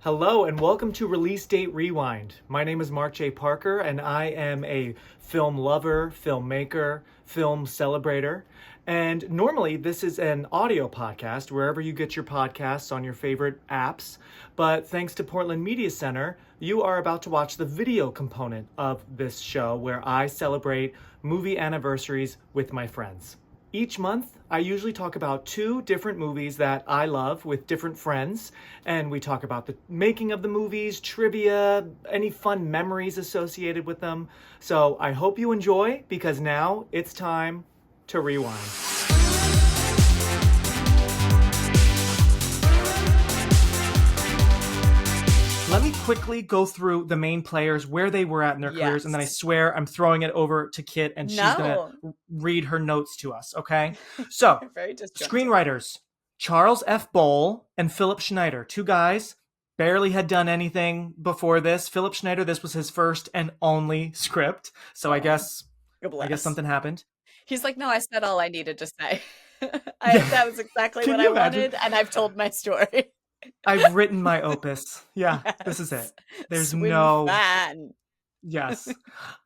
Hello and welcome to Release Date Rewind. My name is Mark J. Parker and I am a film lover, filmmaker, film celebrator. And normally this is an audio podcast wherever you get your podcasts on your favorite apps. But thanks to Portland Media Center, you are about to watch the video component of this show where I celebrate movie anniversaries with my friends. Each month, I usually talk about 2 different movies that I love with different friends, and we talk about the making of the movies, trivia, any fun memories associated with them. So I hope you enjoy, because now it's time to rewind. Let me quickly go through the main players, where they were at in their careers, and then I swear I'm throwing it over to Kit, and she's going to read her notes to us, okay? So, screenwriters, Charles F. Bowl and Philip Schneider, 2 guys, barely had done anything before this. Philip Schneider, this was his first and only script, so I guess something happened. He's like, no, I said all I needed to say. That was exactly what I wanted, and I've told my story. I've written my opus. Yeah, yes. This is it. There's Swimfan. Yes.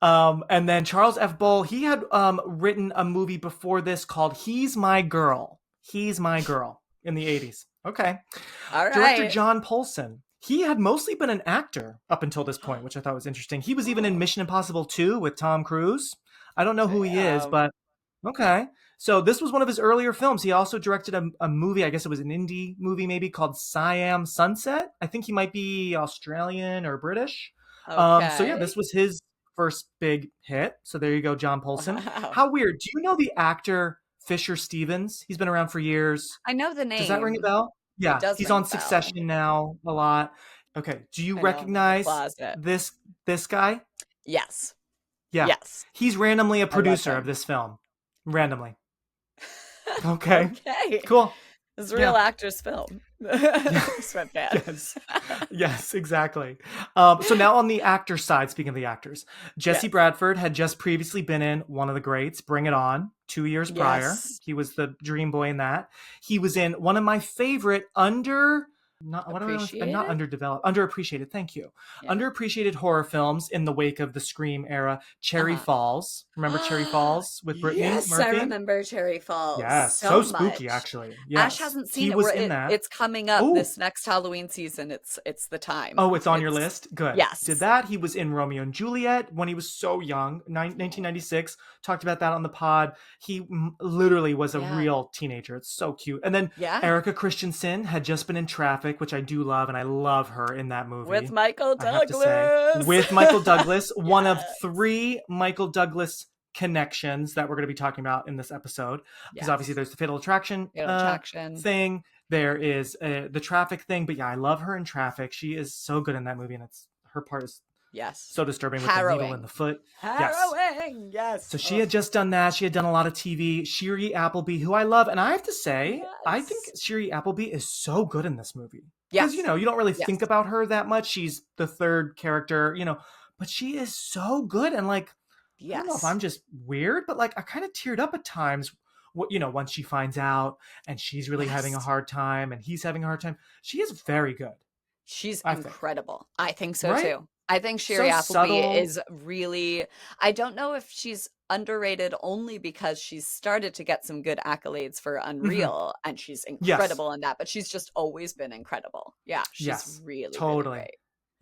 And then Charles F. Bowl, he had written a movie before this called He's My Girl. He's My Girl in the 80s. Okay. All right. Director John Polson. He had mostly been an actor up until this point, which I thought was interesting. He was even in Mission Impossible 2 with Tom Cruise. I don't know who he is, but okay. So this was one of his earlier films. He also directed a movie, I guess it was an indie movie maybe, called Siam Sunset. I think he might be Australian or British. Okay. So yeah, this was his first big hit. So there you go, John Polson. Wow. How weird. Do you know the actor Fisher Stevens? He's been around for years. I know the name. Does that ring a bell? Yeah, he's on Succession now a lot. Okay, do you recognize this guy? Yes. Yeah. Yes. He's randomly a producer of this film. Randomly. Okay. Okay. Cool. It's a real actor's film. Yes. Yes, exactly. So now on the actor side, speaking of the actors, Jesse Bradford had just previously been in one of the greats, Bring It On, 2 years prior. He was the dream boy in that. He was in one of my favorite underappreciated. Thank you. Yeah. Underappreciated horror films in the wake of the Scream era. Cherry Falls. Remember Cherry Falls with Brittany Murphy? I remember Cherry Falls. Yes, so spooky actually. Yes. Ash hasn't seen it. In that. It's coming up this next Halloween season. It's the time. Oh, it's on your list? Good. Yes. Did that. He was in Romeo and Juliet when he was so young, 1996. Talked about that on the pod. He literally was a real teenager. It's so cute. And then Erica Christensen had just been in Traffic, which I do love, and I love her in that movie. With Michael Douglas. With Michael Douglas, one of 3 Michael Douglas connections that we're going to be talking about in this episode. Because obviously there's the Fatal Attraction thing. There is the Traffic thing. But yeah, I love her in Traffic. She is so good in that movie, and her part is so disturbing with the needle in the foot. Harrowing. Yes. So she had just done that. She had done a lot of TV. Shiri Appleby, who I love. And I have to say, I think Shiri Appleby is so good in this movie. Because, you don't really think about her that much. She's the third character, but she is so good. And I don't know if I'm just weird, but I kind of teared up at times, once she finds out and she's really having a hard time and he's having a hard time. She is very good. She's incredible. I think so too. I think Shiri Appleby is really, I don't know if she's underrated only because she's started to get some good accolades for Unreal and she's incredible in that, but she's just always been incredible. Yeah, she's really great.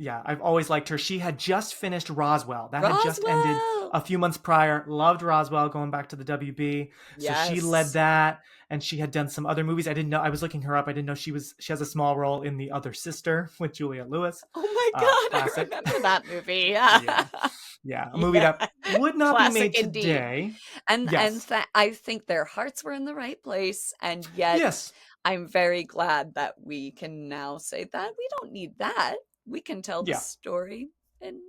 Yeah, I've always liked her. She had just finished Roswell. That had just ended a few months prior. Loved Roswell, going back to the WB. So she led that, and she had done some other movies. I didn't know. I was looking her up. I didn't know she has a small role in The Other Sister with Juliette Lewis. Oh my God, I remember that movie. Yeah, a movie that would not be made today. And I think their hearts were in the right place, and yet I'm very glad that we can now say that we don't need that. We can tell the story in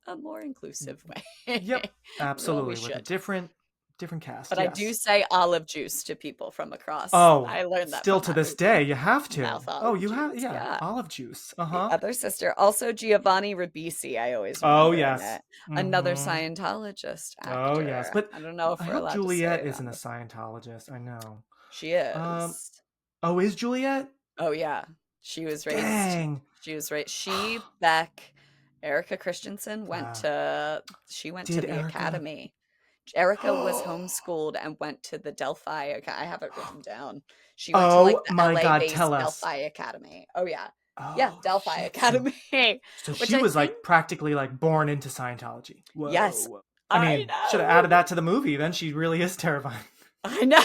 a more inclusive way. Yep, absolutely. With a different cast. But I do say olive juice to people from across. Oh, I learned that still to this day. You have to. You have olive juice. The other sister, also Giovanni Ribisi. I always remember. Oh yes, another Scientologist actor. Oh yes, but I don't know if I we're hope allowed Juliet to say isn't a Scientologist. I know she is. Is Juliet? Oh yeah. She was raised. Dang. She was raised. She, Beck, Erica Christensen went to Did the Erica? academy. Erica was homeschooled and went to the Delphi. I have it written down. She went to like the my God, LA-based tell us. Delphi Academy. Oh yeah. Oh, Yeah, Delphi shit. Academy. So Which she I was think, like practically like born into Scientology. Whoa. yes. I mean, should have added that to the movie. Then she really is terrifying. I know.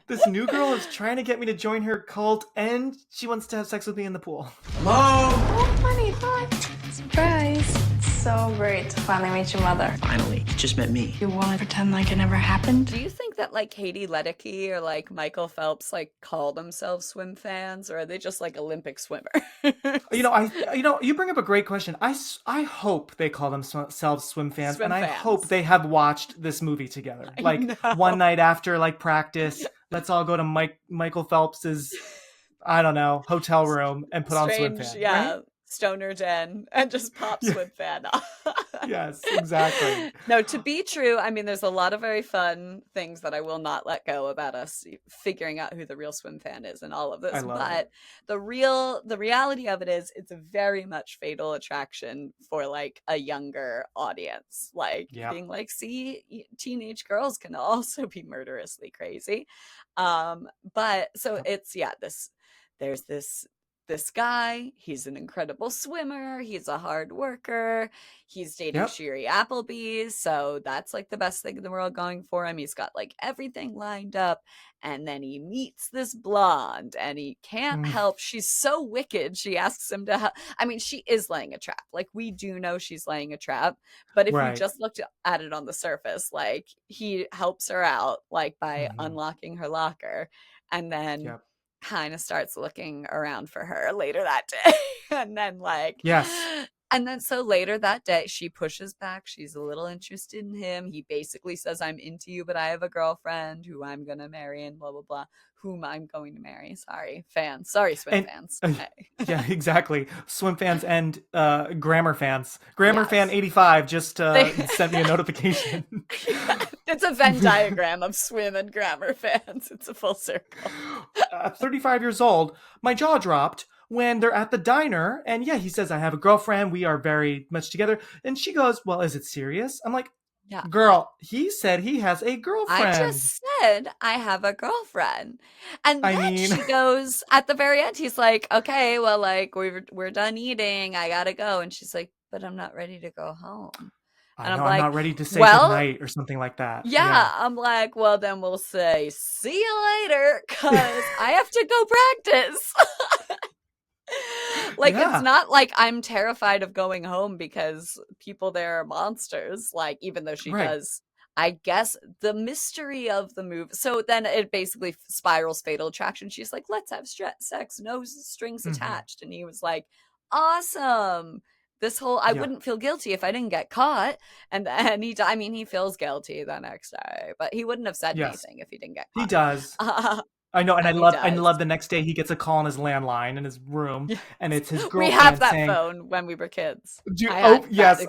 This new girl is trying to get me to join her cult, and she wants to have sex with me in the pool. Mom! Oh, honey, hi. Surprise. It's so great to finally meet your mother. Finally, you just met me. You want to pretend like it never happened? Do you think that like Katie Ledecky or like Michael Phelps like call themselves swim fans, or are they just like Olympic swimmers? You bring up a great question. I hope they call themselves swim fans, Swim and I fans. hope they have watched this movie together. Like one night after like practice, let's all go to Michael Phelps's, I don't know, hotel room and put on Swim Fan. Yeah. Right? Stoner den and just pop Swim Fan on. Yes, exactly. No, to be true, I mean, there's a lot of very fun things that I will not let go about us figuring out who the real Swim Fan is and all of this. But the reality of it is it's a very much Fatal Attraction for like a younger audience. Like being like, see, teenage girls can also be murderously crazy. But so it's, there's this guy, he's an incredible swimmer, he's a hard worker, he's dating Shiri Appleby's, so that's like the best thing in the world going for him. He's got like everything lined up, and then he meets this blonde and he can't help, she's so wicked, she asks him to help. I mean, she is laying a trap, like we do know she's laying a trap, but if you just looked at it on the surface, like he helps her out like by unlocking her locker, and then kind of starts looking around for her later that day. And then and then so later that day she pushes back, she's a little interested in him, he basically says, I'm into you, but I have a girlfriend who I'm gonna marry and blah blah blah, whom I'm going to marry. Sorry swim fans. Yeah, exactly. Swim fans and grammar fans. Grammar fan 85 just sent me a notification. It's a Venn diagram of swim and grammar fans. It's a full circle. 35 years old, my jaw dropped when they're at the diner, and he says, I have a girlfriend, we are very much together, and she goes, well, is it serious? I'm like, girl, he said he has a girlfriend. I just said I have a girlfriend. And then she goes, at the very end, he's like, okay, well, like, we're done eating, I gotta go. And she's like, but I'm not ready to go home. And I'm like, not ready to say goodnight or something like that. Yeah, I'm like, well, then we'll say, see you later, because I have to go practice. It's not like I'm terrified of going home because people there are monsters. Like, even though she does, I guess the mystery of the movie. So then it basically spirals Fatal Attraction. She's like, let's have sex, no strings attached. And he was like, awesome. This whole, I wouldn't feel guilty if I didn't get caught. And then he feels guilty the next day, but he wouldn't have said anything if he didn't get caught. He does. I know, and I love the next day he gets a call on his landline in his room, and it's his girlfriend. We have that saying, phone when we were kids. Yes.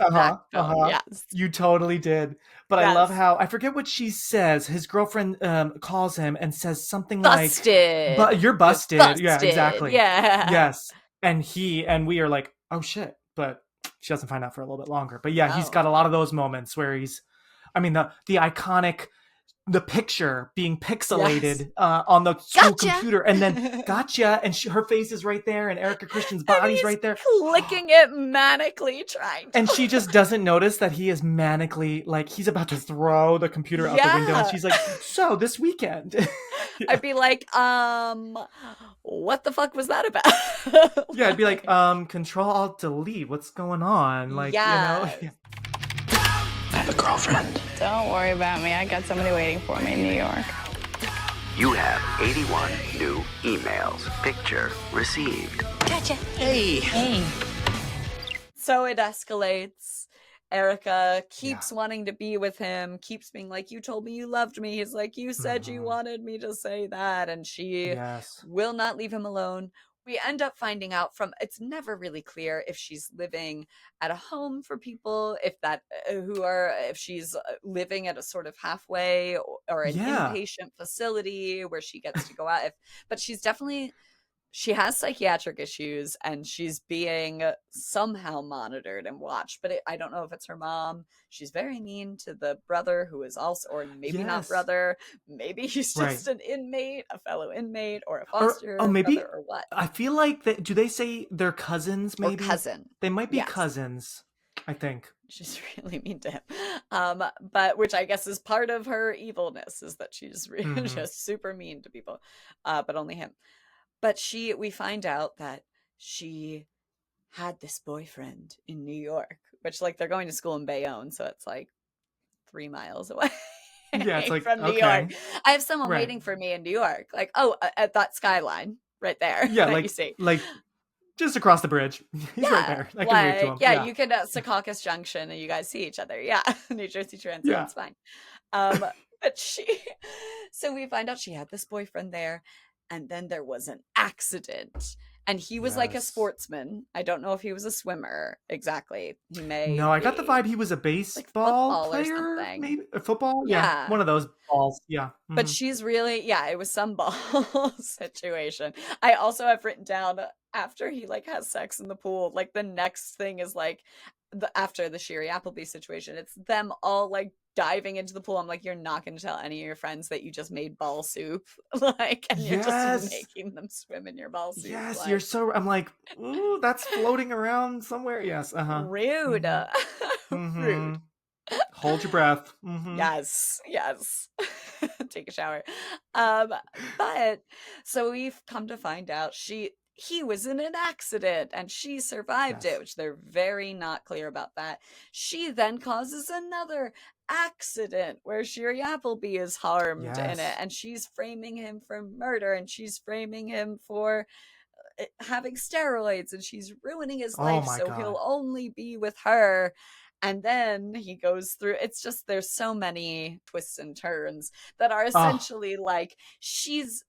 You totally did. But I love how, I forget what she says. His girlfriend calls him and says something busted. But you're busted. Yeah, exactly. Yeah. Yes. And we are like, oh shit. But she doesn't find out for a little bit longer. But he's got a lot of those moments where he's, I mean, the iconic, the picture being pixelated on the school computer, and then gotcha, and her face is right there, and Erica Christian's body's right there, clicking it manically, trying to... and she just doesn't notice that he is manically, like, he's about to throw the computer out the window, and she's like, so this weekend. I'd be like, what the fuck was that about? I'd be like, Control Alt Delete, what's going on? Like, you know. I have a girlfriend. Don't worry about me. I got somebody waiting for me in New York. You have 81 new emails. Picture received. Gotcha. Hey. So it escalates. Erica keeps wanting to be with him, keeps being like, you told me you loved me. He's like, you said you wanted me to say that. And she will not leave him alone. We end up finding out it's never really clear if she's living at a home for people, if she's living at a sort of halfway or an inpatient facility where she gets to go out. But she's definitely she has psychiatric issues and she's being somehow monitored and watched, but I don't know if it's her mom. She's very mean to the brother who is also, or maybe not brother, maybe he's just an inmate, a fellow inmate, or a foster maybe, brother, or what. I feel like do they say they're cousins? Maybe or cousin. They might be cousins, I think. She's really mean to him, but which I guess is part of her evilness, is that she's really just super mean to people, but only him. But we find out that she had this boyfriend in New York, which, like, they're going to school in Bayonne, so it's like 3 miles away. Yeah, it's like, from New York. I have someone waiting for me in New York. Like, at that skyline right there. Yeah, that like you see. Like just across the bridge. He's right there. I can wave to him. Yeah, you can at Secaucus Junction and you guys see each other. Yeah, New Jersey Transit. Yeah. It's fine. But so we find out she had this boyfriend there. And then there was an accident. And he was like a sportsman. I don't know if he was a swimmer exactly. He may. No, I got the vibe he was a baseball player, or something. Maybe a football. Yeah, one of those balls. Yeah, but she's really it was some ball situation. I also have written down after he like has sex in the pool. Like the next thing is like after the Sherry Appleby situation. It's them all like diving into the pool. I'm like, you're not going to tell any of your friends that you just made ball soup, like, and you're just making them swim in your ball soup. Yes, like, you're so. I'm like, ooh, that's floating around somewhere. Yes, rude, rude. Hold your breath. Yes. Take a shower. But so we've come to find out he was in an accident and she survived it, which they're very not clear about that. She then causes another accident where Sherry Appleby is harmed in it, and she's framing him for murder, and she's framing him for having steroids, and she's ruining his life, so he'll only be with her. And then he goes through, it's just, there's so many twists and turns that are essentially like, she's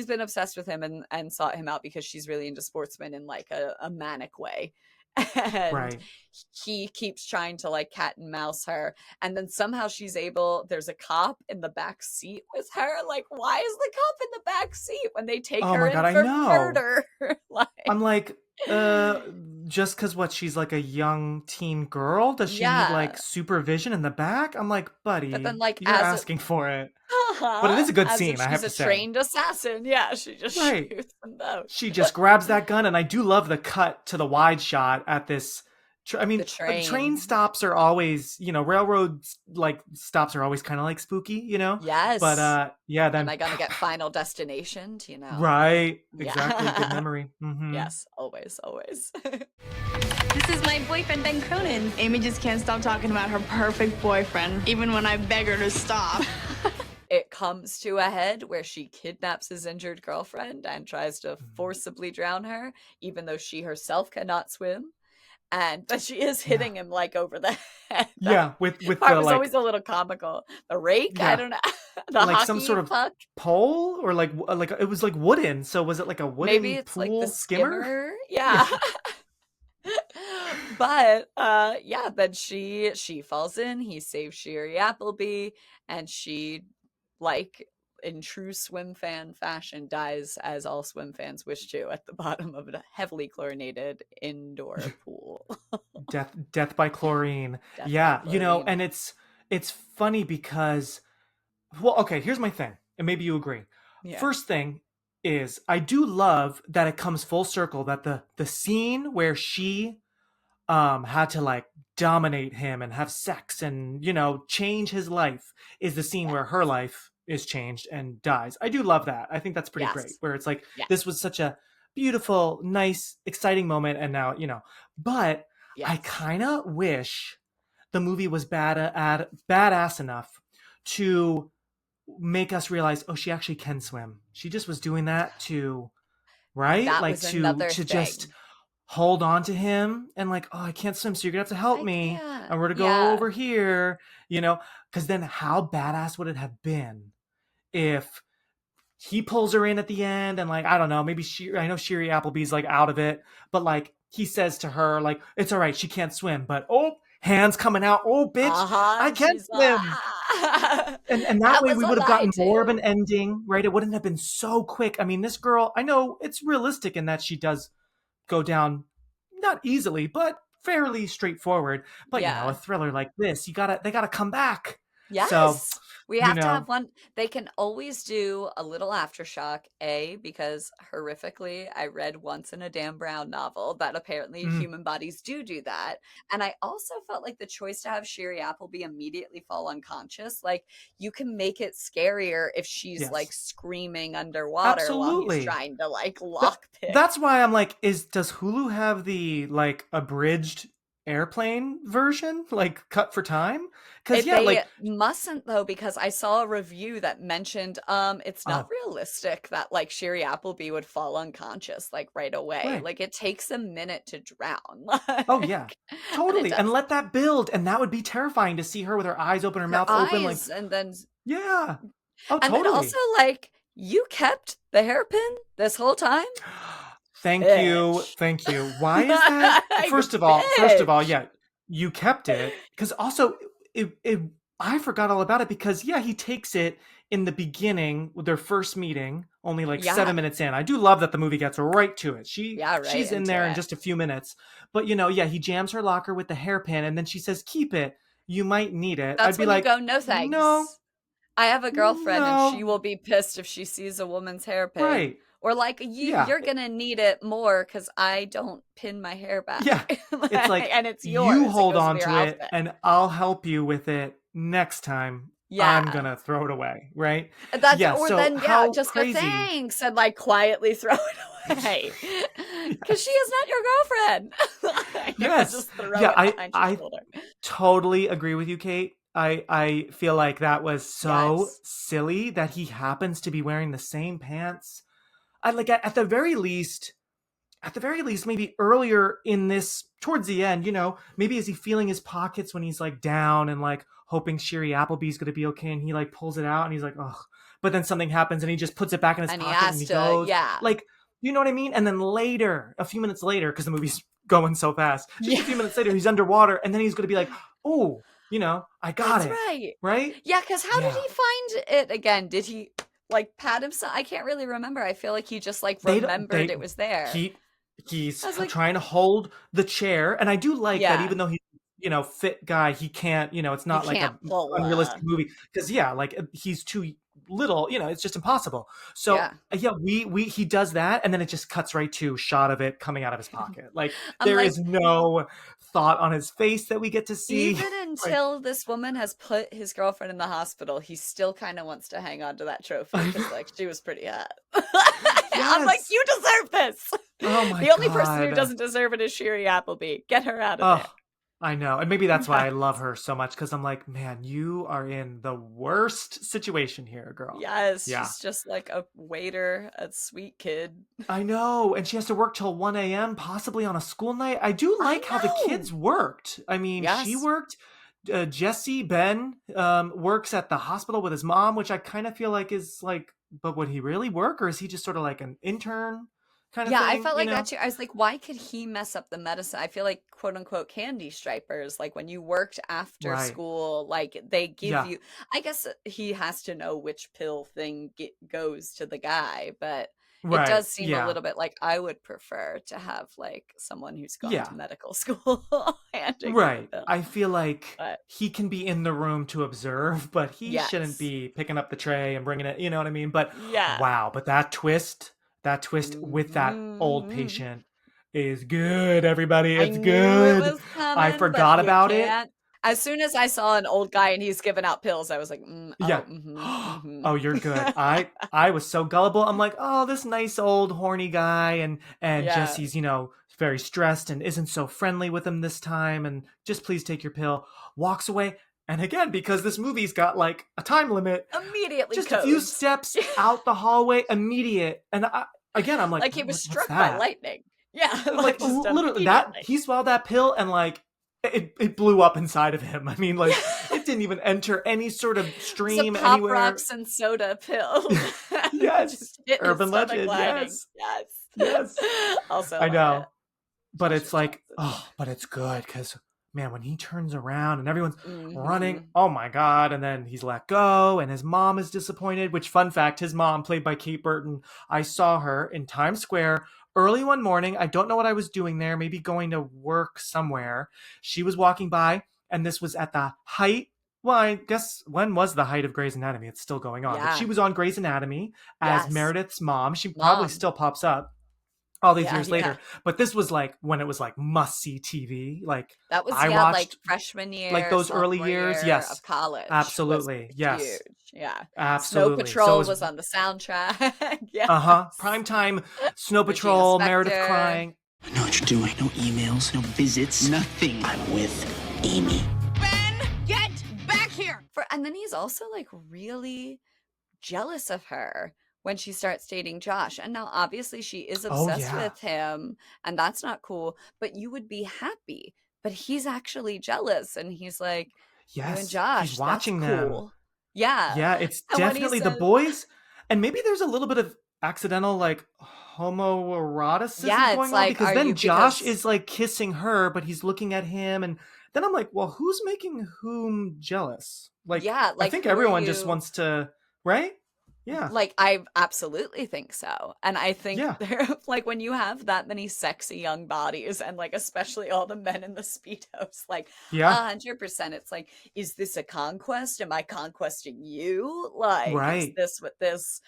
been obsessed with him and sought him out because she's really into sportsmen in like a manic way. And he keeps trying to like cat and mouse her. And then somehow there's a cop in the back seat with her. Like, why is the cop in the back seat when they take her in for murder? I'm like, just because she's like a young teen girl, does she need like supervision in the back? I'm like, buddy, but then like you're asking for it. But it is a good scene, I have to say. She's a trained assassin. Yeah, she just shoots them both. She just grabs that gun, and I do love the cut to the wide shot at this. Train stops are always, railroad like stops are always kind of like spooky, Yes. But then am I gonna get Final Destination? Right. Exactly. Good memory. Yes. Always. This is my boyfriend, Ben Cronin. Amy just can't stop talking about her perfect boyfriend, even when I beg her to stop. It comes to a head where she kidnaps his injured girlfriend and tries to forcibly drown her, even though she herself cannot swim. But she is hitting him like over the head. With part was always a little comical. The rake, I don't know. The like some sort of puck? pole, or like it was like wooden. So was it like a wooden Maybe it's pool like the skimmer? Yeah. But then she falls in. He saves Sherry Appleby, and she, like in true Swimfan fashion, dies as all swim fans wish to, at the bottom of a heavily chlorinated indoor pool. Death by chlorine. By chlorine. And it's funny because, here's my thing, and maybe you agree. First thing is, I do love that it comes full circle, that the scene where she had to like dominate him and have sex and change his life is the scene where her life is changed and dies. I do love that. I think that's pretty great, where it's like, this was such a beautiful, nice, exciting moment, and now but I kind of wish the movie was badass enough to make us realize, she actually can swim. She just was doing that to just hold on to him and like, I can't swim, so you're gonna have to help me, and we're to go over here, because then how badass would it have been if he pulls her in at the end, and like, I don't know, maybe I know Sherry Appleby's like out of it, but like he says to her like, it's all right, she can't swim, but hands coming out. Oh, bitch, I can She's swim. And that that way was we a would have lie gotten more of too. an ending, right? It wouldn't have been so quick. I mean, this girl, I know it's realistic in that she does go down not easily, but fairly straightforward. But you know, a Yeah. thriller like this, they gotta come back. So, Yes. We you have to know, have one. They can always do a little aftershock, because horrifically, I read once in a Dan Brown novel that apparently mm, human bodies do that. And I also felt like the choice to have Sherry Appleby immediately fall unconscious, like you can make it scarier if she's like yes, screaming underwater while he's absolutely. trying to like That, lockpick. that's why I'm like, does Hulu have the like abridged airplane version, like cut for time? Because yeah, They like, mustn't though, because I saw a review that mentioned it's not oh, realistic that like Sherry Appleby would fall unconscious like right away. right. Like it takes a minute to drown. Oh yeah, And it totally. And does. let that build, and that would be terrifying to see her with her eyes open, her Her mouth open, like eyes yeah. Oh, and then also totally. like you kept the hairpin this whole time? Thank you, Bitch. thank you. Why is that? You First of all, bitch. yeah, you kept it because also it I forgot all about it because yeah, he takes it in the beginning with their first meeting, only like Yeah. 7 minutes in. I do love that the movie gets right to it. Yeah, right She's in into there in it. just a few minutes, but you know, yeah, he jams her locker with the hairpin, and then she says, "Keep it. You might need it." I'd That's be when you like, go, no "No, thanks. I have a girlfriend and she no, will be pissed if she sees a woman's hairpin. right, Or like yeah." you're gonna need it more because I don't pin my hair Yeah. back. It's like, And it's you yours. It hold goes with on your to it outfit. and I'll help you with it next time. I'm Yeah. gonna throw it away, right? That's Yeah, or so then yeah, how just go crazy. thanks and like quietly throw it away. Cause she Yes. is not your girlfriend. Yes. Just throw Yeah, it behind your I shoulder. totally agree with you, Kate. I feel like that was so Yes. silly that he happens to be wearing the same pants. I like at the very least, maybe earlier in this, towards the end, you know, maybe is he feeling his pockets when he's like down and like hoping Sherry Appleby's gonna be okay, and he like pulls it out and he's like, ugh. But then something happens and he just puts it back in his And he pocket and has he to, goes, yeah. like, you know what I mean? And then later, a few minutes later, because the movie's going so fast, just a few Yeah. minutes later, he's underwater and then he's gonna be like, oh, you know, I got That's it, right. right? Yeah, because how did Yeah. he find it again? Did he like pat himself? I can't really remember. I feel like he just like They don't remembered they it was there. he's I was like, trying to hold the chair, and I do like that yeah, even though he's, you know, fit guy, he can't, you know, it's he not like can't a pull unrealistic movie because yeah, like he's too little, you know, it's just impossible. So yeah. yeah, we he does that and then it just cuts right to shot of it coming out of his pocket. Like I'm there like, is no thought on his face that we get to see. even Like until this woman has put his girlfriend in the hospital, he still kind of wants to hang on to that trophy I because know. like she was pretty hot. I'm like, Yes. you deserve this. Oh my The only person who God. doesn't deserve it is Sherry Appleby. Get her out of Oh, there. I know. And maybe that's why I love Yes. her so much because I'm like, man, you are in the worst situation here, girl. Yes, Yeah. she's just like a waiter, a sweet kid. I know. And she has to work till 1 a.m., possibly on a school night. I do I like how the know. kids worked. I mean, she Yes. worked. Jesse, Ben, works at the hospital with his mom, which I kind of feel like is like, but would he really work or is he just sort of like an intern kind of Yeah, I thing, felt you like that know? too. I was like, why could he mess up the medicine? I feel like quote unquote candy stripers, like when you worked after Right. school, like they give Yeah. you, I guess he has to know which pill thing goes to the guy, but it Right. does seem a Yeah. little bit like I would prefer to have like someone who's gone to Yeah. medical school handing me the Right. pill. I feel like But he can be in the room to observe, but he shouldn't yes. be picking up the tray and bringing it, you know what I mean? But Yeah. wow, but that twist with that old Mhm. patient is good, everybody. I It's knew it good. was I coming, but forgot you about it. can't. As soon as I saw an old guy and he's giving out pills, I was like, Yeah. Oh, you're good. I was so gullible. I'm like, oh, this nice old horny guy, and Yeah. Jesse's, you know, very stressed and isn't so friendly with him this time, and just please take your pill. Walks away, and again, because this movie's got like a time limit, Immediately just a few codes. steps out the hallway, immediate. And again, I'm like, Like he was what's struck by that? lightning. Yeah, Like just literally, that immediately. he swallowed that pill, and like it blew up inside of him. I mean, like it didn't even enter any sort of It's a stream Pop anywhere. Rocks and soda pill. Yes, Just hit his urban stomach legend. lining. Yes. Also I love know, it. but Joshua it's like, Johnson. oh, but it's good because man, when he turns around and everyone's running, Mm-hmm. oh my God. And then he's let go and his mom is disappointed, which, fun fact, his mom, played by Kate Burton, I saw her in Times Square early one morning. I don't know what I was doing there, maybe going to work somewhere. She was walking by, and this was at the height. Well, I guess, when was the height of Grey's Anatomy? It's still going on. But she Yeah. was on Grey's Anatomy as Yes. Meredith's mom. She probably Mom. still pops up all these Yeah, years yeah. later. But this was like when it was like must-see TV. Like, That was, I like watched freshman year, like those early sophomore years. year Yes, of college. absolutely. Was Yes, huge. Yeah. Snow absolutely. So it Patrol was on the soundtrack. Yes. primetime Snow Regina Patrol, Meredith Spektor. crying. I know what you're doing. No emails, no visits, nothing. I'm with Amy. Ben, get back here. And then he's also like really jealous of her when she starts dating Josh. And now obviously she is obsessed with him, and that's not cool, but you would be happy. But he's actually jealous, and he's like, you and Yes, Josh, he's watching them. cool. Yeah. Yeah, it's And when he definitely the says- boys, and maybe there's a little bit of accidental like homoeroticism Yeah, it's going on, like, because are then you- Josh because- is like kissing her, but he's looking at him, and then I'm like, well, who's making whom jealous? Like, Yeah, I like, think who are everyone just you- wants to, right? Yeah. Like, I absolutely think so. And I think Yeah. they're like, when you have that many sexy young bodies, and like especially all the men in the Speedos, like Yeah. 100%, it's like, is this a conquest? Am I conquesting you? Like, is Right. this what this?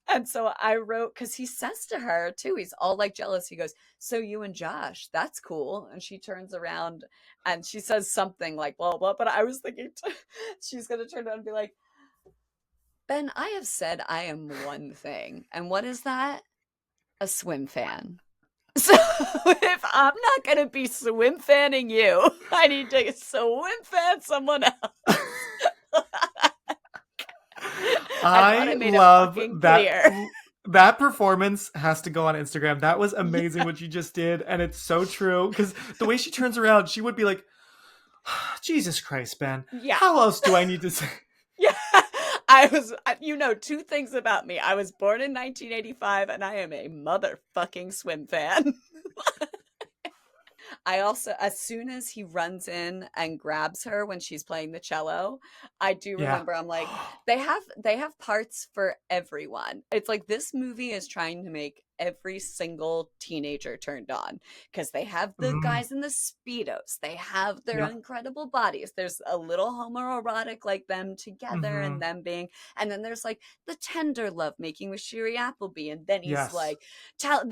And so I wrote, because he says to her too, he's all like jealous. He goes, so you and Josh, that's cool. And she turns around and she says something like blah blah. But I was thinking she's gonna turn around and be like, Ben, I have said I am one thing. And what is that? A swim fan. So if I'm not going to be swim fanning you, I need to swim fan someone else. thought I made it love fucking that. clear. That performance has to go on Instagram. That was amazing what you just did, and it's so true, because the way she turns around, she would be like, Jesus Christ, Ben. Yeah. How else do I need to say? Yeah. Two things about me. I was born in 1985 and I am a motherfucking swim fan. I also, as soon as he runs in and grabs her when she's playing the cello, I do remember, I'm like, they have parts for everyone. It's like this movie is trying to make every single teenager turned on, because they have the guys in the Speedos. They have their incredible bodies. There's a little homoerotic, like them together and them being, and then there's like the tender love making with Shiri Appleby. And then he's like, so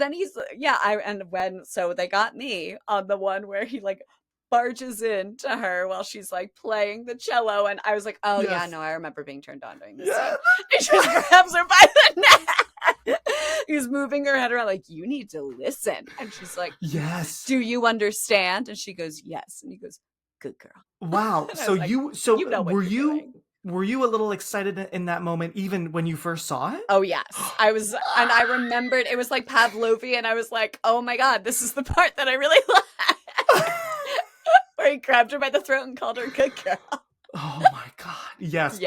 they got me on the one where he like barges into her while she's like playing the cello, and I was like, oh yeah, no, I remember being turned on during this scene. He just grabs her by the neck. He's moving her head around like, you need to listen. And she's like, yes. Do you understand? And she goes, yes. And he goes, good girl. Wow. So like, you know what were you're you doing. were you a little excited in that moment, even when you first saw it? Oh yes, I was, and I remembered it was like Pavlovian. I was like, oh my god, this is the part that I really like, where he grabbed her by the throat and called her good girl. Oh my god. Yes.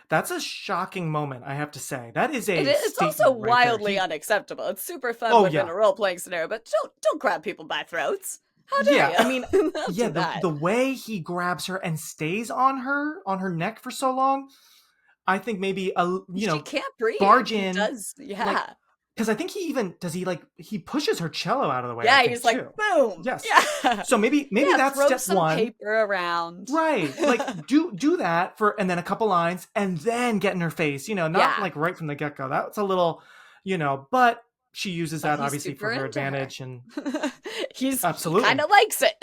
That's a shocking moment, I have to say. That is It's also statement right there. wildly unacceptable. It's super fun within a role-playing scenario, but don't grab people by throats. How dare you? I mean, Don't the way he grabs her and stays on her neck for so long, I think maybe she can't breathe. barge He in. does, yeah. Because I think he pushes her cello out of the way. Yeah, I think, he's like, too. boom. Yes. Yeah. So maybe that's throw step some one. paper around. Right. Like do that and then a couple lines, and then get in her face. Not like right from the get go. That's a little, but she uses that obviously for her advantage, and he's absolutely kind of likes it.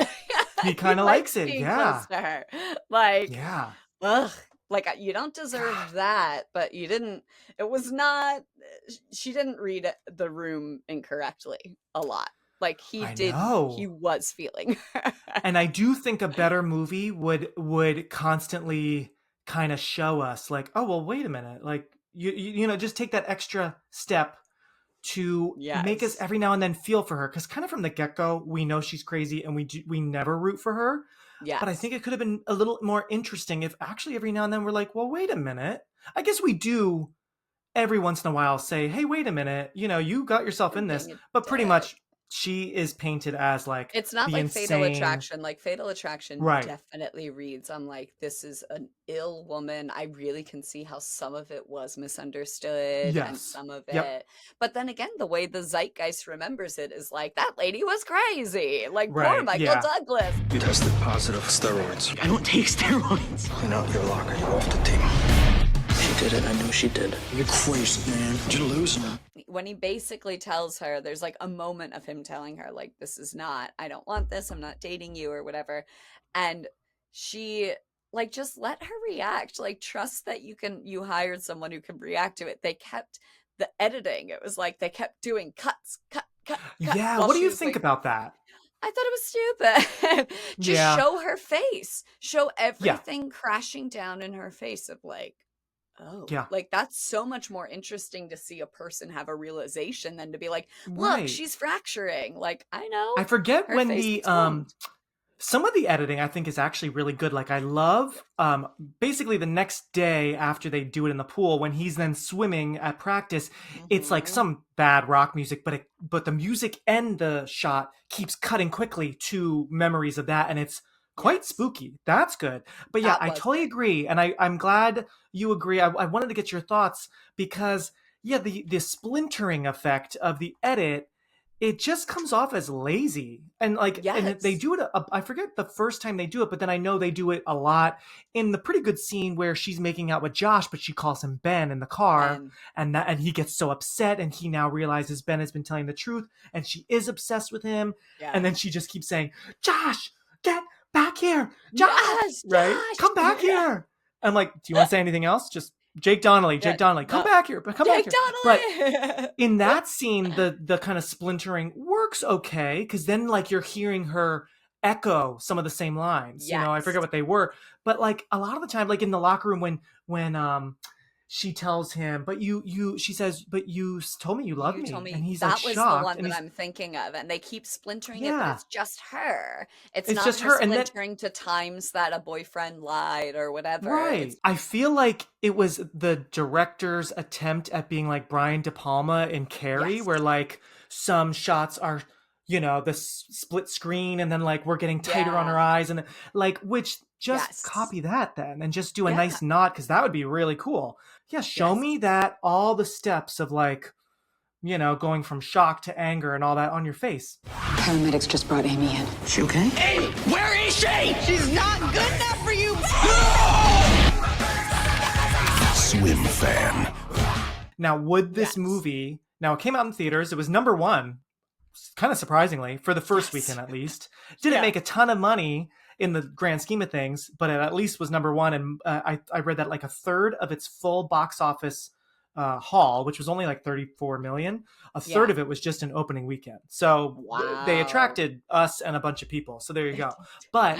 He kind of likes it. Being Yeah. close to her. Like, yeah. Ugh. Like, you don't deserve that, but you didn't. It was not. She didn't read the room incorrectly a lot. Like he did. Know. He was feeling her. And I do think a better movie would constantly kind of show us like, oh well, wait a minute, like you just take that extra step to make us every now and then feel for her, because kind of from the get-go we know she's crazy and we never root for her. Yeah. But I think it could have been a little more interesting if actually every now and then we're like, well, wait a minute. I guess we do every once in a while say, hey, wait a minute, you got yourself in this, but pretty much she is painted as like It's not the like insane... Fatal Attraction. Like Fatal Attraction Right. definitely reads, I'm like, this is an ill woman. I really can see how some of it was misunderstood and some of it. But then again, the way the zeitgeist remembers it is like, that lady was crazy. Like poor Michael Douglas. You tested positive steroids. I don't take steroids. Clean out your locker, you off the team. She did it, I knew she did. You're crazy, man. You're losing. When he basically tells her, there's like a moment of him telling her, like, this is not, I don't want this, I'm not dating you or whatever. And she, like, just let her react. Like, trust that you hired someone who can react to it. They kept the editing. It was like they kept doing cuts. Yeah, what do you think about that? I thought it was stupid. Just show her face. Show everything crashing down in her face of like, oh, like that's so much more interesting to see a person have a realization than to be like, look, she's fracturing. Like, I know. I forget when the some of the editing I think is actually really good. Like I love basically the next day after they do it in the pool when he's then swimming at practice, it's like some bad rock music, but the music and the shot keeps cutting quickly to memories of that, and it's quite spooky. That's good. But yeah, I totally agree. And I'm glad you agree. I wanted to get your thoughts because the splintering effect of the edit, it just comes off as lazy. And like, and they do it, I forget the first time they do it, but then I know they do it a lot in the pretty good scene where she's making out with Josh, but she calls him Ben in the car and he gets so upset and he now realizes Ben has been telling the truth and she is obsessed with him. And then she just keeps saying, Josh, get back here, Josh, right? Josh. Come back here. I'm like, do you want to say anything else? Just Jake Donnelly, come back here, come back here. But in that scene, the kind of splintering works okay because then like you're hearing her echo some of the same lines. You know, I forget what they were, but like a lot of the time, like in the locker room when she tells him, she says, but you told me you loved me. And he's that like was shocked. The one that I'm thinking of. And they keep splintering it, but it's just her. It's not just her her. splintering to times that a boyfriend lied or whatever. Right. I feel like it was the director's attempt at being like Brian De Palma in Carrie, where like some shots are, you know, the split screen and then like we're getting tighter on her eyes and like, which just copy that then and just do a nice nod because that would be really cool. Yeah, show me that all the steps of like, you know, going from shock to anger and all that on your face. Paramedics just brought Amy in. She okay? Amy, where is she? She's not good enough for you. Swimfan. Now, would this movie, now it came out in theaters, it was number one, kind of surprisingly, for the first weekend at least. Didn't make a ton of money in the grand scheme of things, but it at least was number one. And I read that like a third of its full box office haul, which was only like 34 million, a third of it was just an opening weekend. So they attracted us and a bunch of people. So there you go. But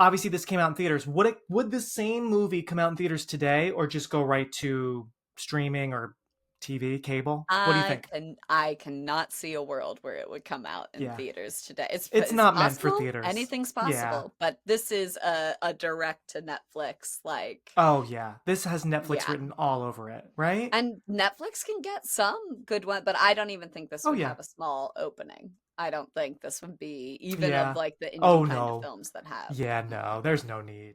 obviously this came out in theaters. Would the same movie come out in theaters today or just go right to streaming or TV, cable? What do you think? I cannot see a world where it would come out in theaters today. It's not meant for possible. theaters. Anything's possible, but this is a direct to Netflix. Like, oh yeah, this has Netflix written all over it, right? And Netflix can get some good one, but I don't even think this would have a small opening. I don't think this would be even of like the indie kind of films that have. Yeah, no, there's no need.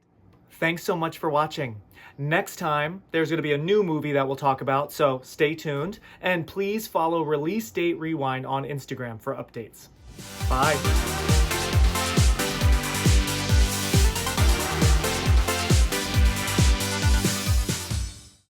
Thanks so much for watching. Next time, there's going to be a new movie that we'll talk about, so stay tuned. And please follow Release Date Rewind on Instagram for updates. Bye.